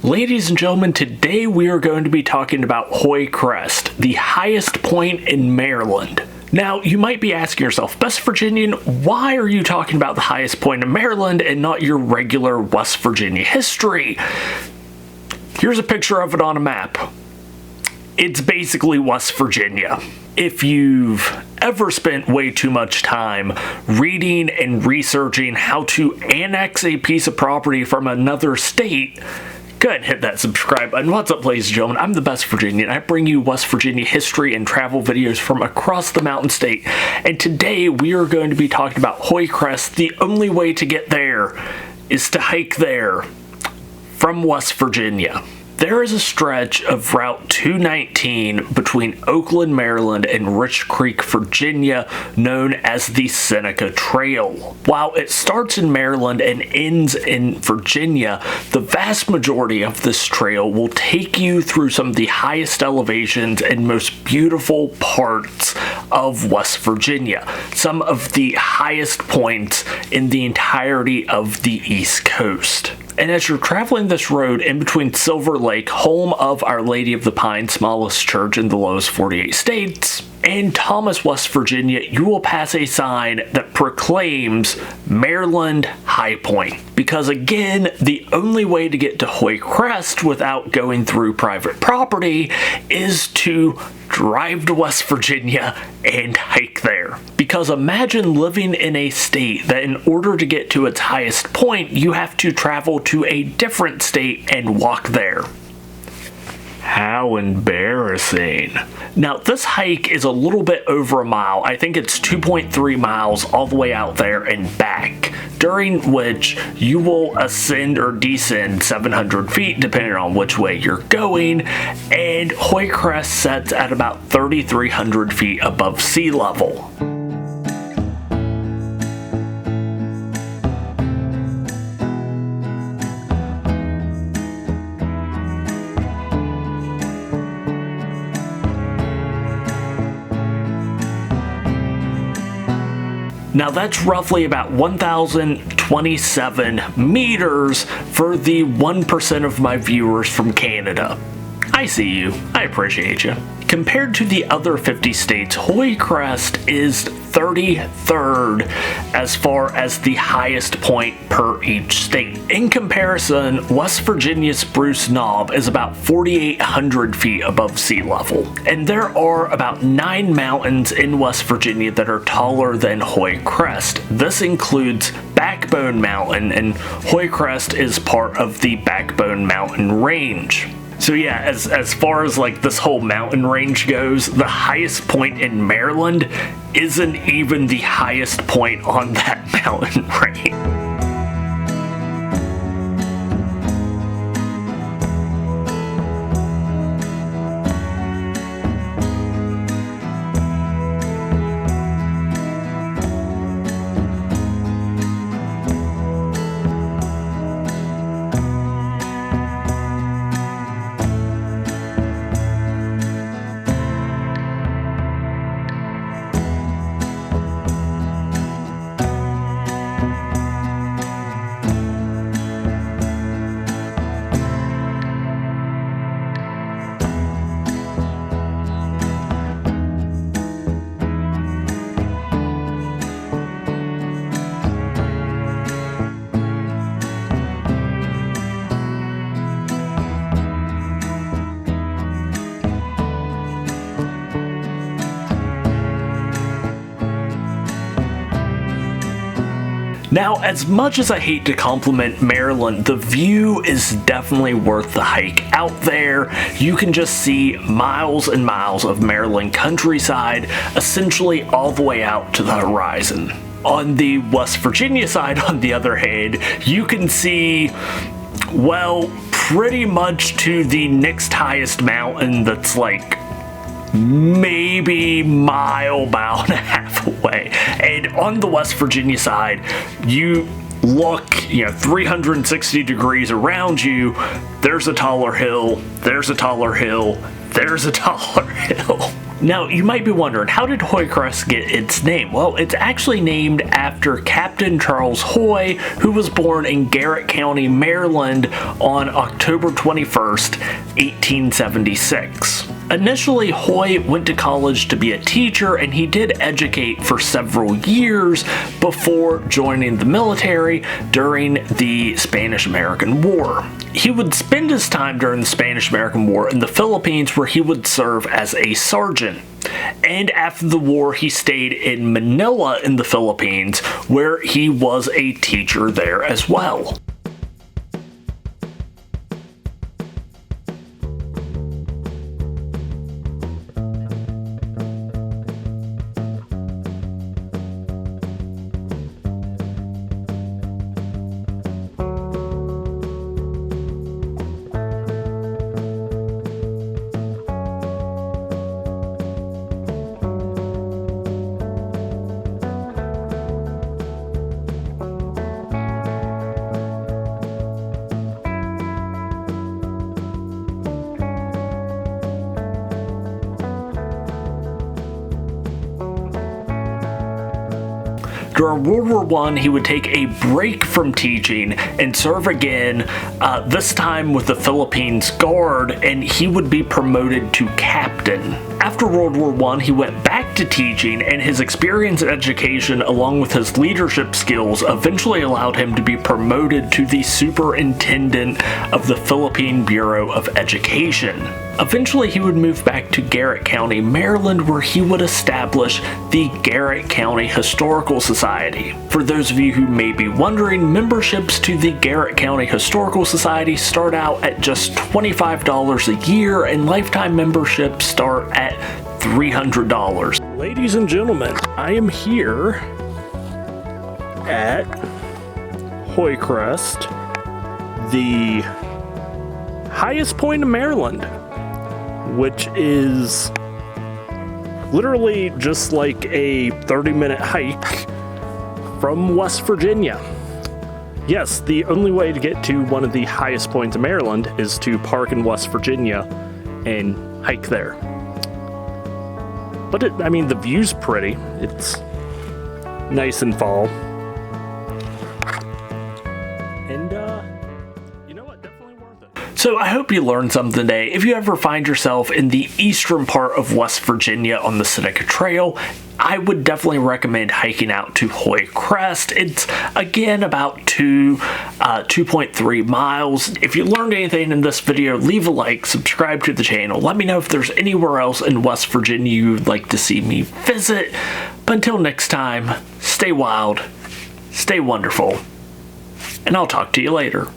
Ladies and gentlemen, today we are going to be talking about Hoye Crest, the highest point in Maryland. Now, you might be asking yourself, West Virginian, why are you talking about the highest point in Maryland and not your regular West Virginia history? Here's a picture of it on a map. It's basically West Virginia. If you've ever spent way too much time reading and researching how to annex a piece of property from another state, go ahead and hit that subscribe button. What's up, ladies and gentlemen? I'm the Best Virginian. I bring you West Virginia history and travel videos from across the Mountain State. And today we are going to be talking about Hoye Crest. The only way to get there is to hike there from West Virginia. There is a stretch of Route 219 between Oakland, Maryland and Rich Creek, Virginia, known as the Seneca Trail. While it starts in Maryland and ends in Virginia, the vast majority of this trail will take you through some of the highest elevations and most beautiful parts of West Virginia, some of the highest points in the entirety of the East Coast. And as you're traveling this road in between Silver Lake, home of Our Lady of the Pine, smallest church in the lowest 48 states, and Thomas, West Virginia, you will pass a sign that proclaims Maryland High Point. Because again, the only way to get to Hoye Crest without going through private property is to drive to West Virginia and hike there. Because imagine living in a state that in order to get to its highest point, you have to travel to a different state and walk there. How embarrassing. Now, this hike is a little bit over a mile. I think it's 2.3 miles all the way out there and back, during which you will ascend or descend 700 feet, depending on which way you're going, and Hoye Crest sets at about 3,300 feet above sea level. Now that's roughly about 1,027 meters for the 1% of my viewers from Canada. I see you. I appreciate you. Compared to the other 50 states, Hoye Crest is 33rd as far as the highest point per each state. In comparison, West Virginia's Spruce Knob is about 4,800 feet above sea level. And there are about 9 mountains in West Virginia that are taller than Hoye Crest. This includes Backbone Mountain, and Hoye Crest is part of the Backbone Mountain Range. So yeah, as far as like this whole mountain range goes, the highest point in Maryland isn't even the highest point on that mountain range. Now, as much as I hate to compliment Maryland, the view is definitely worth the hike. Out there, you can just see miles and miles of Maryland countryside, essentially all the way out to the horizon. On the West Virginia side, on the other hand, you can see, well, pretty much to the next highest mountain that's like maybe mile and a half away. And on the West Virginia side, you look, 360 degrees around you, there's a taller hill, there's a taller hill, there's a taller hill. Now, you might be wondering, how did Hoye Crest get its name? Well, it's actually named after Captain Charles Hoye, who was born in Garrett County, Maryland on October 21st, 1876. Initially, Hoye went to college to be a teacher, and he did educate for several years before joining the military during the Spanish-American War. He would spend his time during the Spanish-American War in the Philippines, where he would serve as a sergeant. And after the war, he stayed in Manila in the Philippines, where he was a teacher there as well. During World War I, he would take a break from teaching and serve again, this time with the Philippines Guard, and he would be promoted to captain. After World War I, he went back to teaching, and his experience and education, along with his leadership skills, eventually allowed him to be promoted to the superintendent of the Philippine Bureau of Education. Eventually, he would move back to Garrett County, Maryland, where he would establish the Garrett County Historical Society. For those of you who may be wondering, memberships to the Garrett County Historical Society start out at just $25 a year, and lifetime memberships start at $300. Ladies and gentlemen, I am here at Hoye Crest, the highest point in Maryland, which is literally just like a 30-minute hike from West Virginia. Yes, the only way to get to one of the highest points in Maryland is to park in West Virginia and hike there. But I mean, the view's pretty. It's nice in fall. And, you know what? Definitely worth it. So I hope you learned something today. If you ever find yourself in the eastern part of West Virginia on the Seneca Trail, I would definitely recommend hiking out to Hoye Crest. It's, again, about 2.3 miles. If you learned anything in this video, leave a like, subscribe to the channel. Let me know if there's anywhere else in West Virginia you'd like to see me visit. But until next time, stay wild, stay wonderful, and I'll talk to you later.